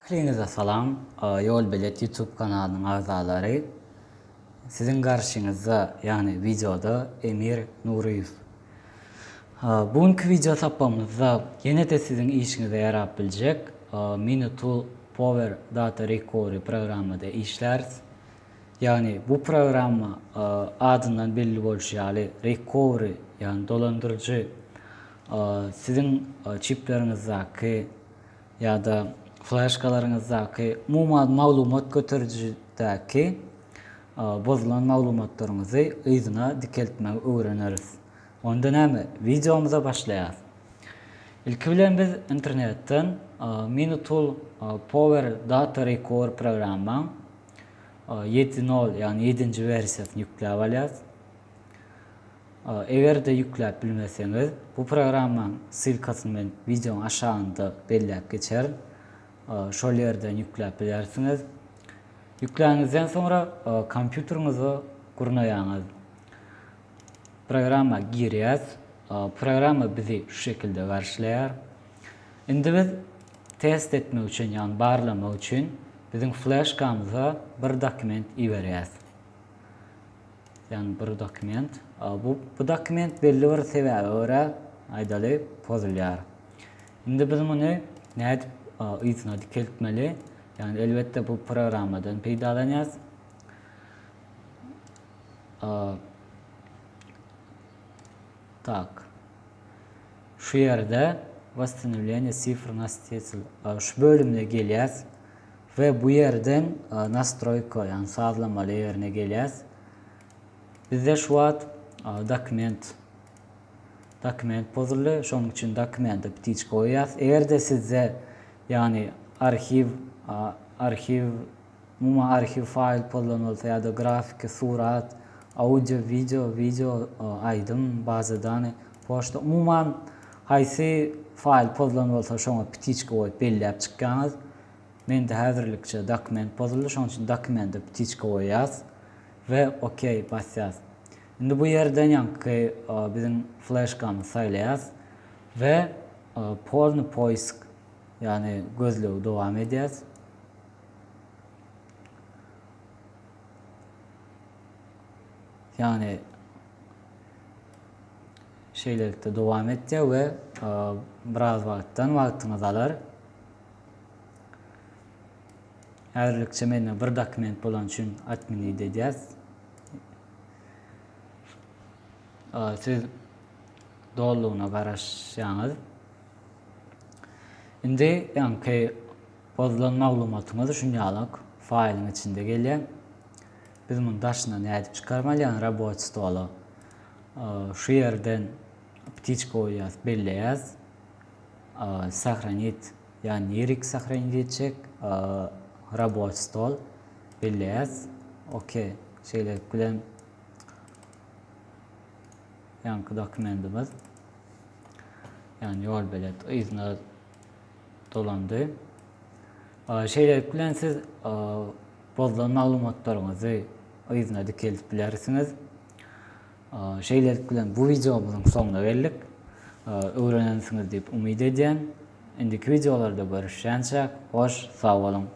Hepinize salam. Yol Bilet YouTube kanalının azaları. Sizin karşınızda yani videoda Emir Nuriyev. Bugünkü video tapamızda yine de sizin işinize yarayabilecek Minitool Power Data Recovery programında işleriz. Yani bu programı adından belli bolşalı recovery yani dolandırıcı sizin çiplerinizdeki ya da flashkalarınızdaki malumat götürücüdeki bozulan malumatlarınızı izine dikeltmeyi öğreniriz. Ondan hemen videomuza başlayalım. İlk bilen biz internetten Minitool Power Data Recovery programı 7.0 yani 7. versiyasını yüklep alýas. Eger de yüklep bilmeseniz bu programın silkasyny men videonun aşağında belläp geçer. Şol yerden yüklep bilersiniz. Yükläňizden sonra kompýuteriňizi gurnaýaňyz. Programa girýäs. Programa bizi şu şekilde garşylaýar. Indi biz test etmek üçin yani barlamak üçin bizim flashkamyza bir dokument iberýäs. Yani bir dokument. Bu dokument belli bir sebäbe görä aýdaly pozulýar. Indi biz muny näde izine dikeltmeli? Yani elbette bu programadan peýdalanýas. Tak. Şu yerde восстановление цифр на стецл. Şu bölümde gelýäs ve bu yerden настройка yani sağlamaly ýerine gelýäs. Bizde şu wagt dokument pozuldy. Şonuň üçin dokumenty bitiç goýýas. Eger de sizde yani arxiv fayl pozulany bolsa ya da grafik, surat, audio, video aýdym, baza dany, poçta umuman haýsy fayl pozulany bolsa şoňa bitiç goýup belläp çykýaňyz. Mende häzirlikçe dokument pozuldy, şonuň üçin dokumenty bitiç goýýas ve okey basýas. Indi bu yerden ýanky bizim flashkamy saýlaýas ve polny poisk yani gözlegi dowam edýäs. Yani şeylerlikde dowam etdi ve biraz wagtyňyz alar. Häzirlikçe mende bir dokument bolan üçin admin edýäs. Siz dolluğuna garaşýaňyz. Indi ýanky bozulan maglumatyňyz şunýalyk faýlyň içinde gelýär. Biz muny daşyna nädip çykarmaly ýani rabot stoly. Şu yerden птичка goýýas, belläýäs. Сохранить ýani ýerik сохранить etjek. Rabot stol belläýäs. Okey. Şeýle bilen ýanky dokumentimiz. Yani Yol Bilet izine dolandy. Şeýle bilen siz bozulan maglumatlaryňyzy izine dikelip bilersiniz. Şeýle bilen bu videomyzyň soňuna geldik. Öwrenensiňiz diýip umyt edýän. Indiki videolarda görüşýänçä hoş, sag bolun.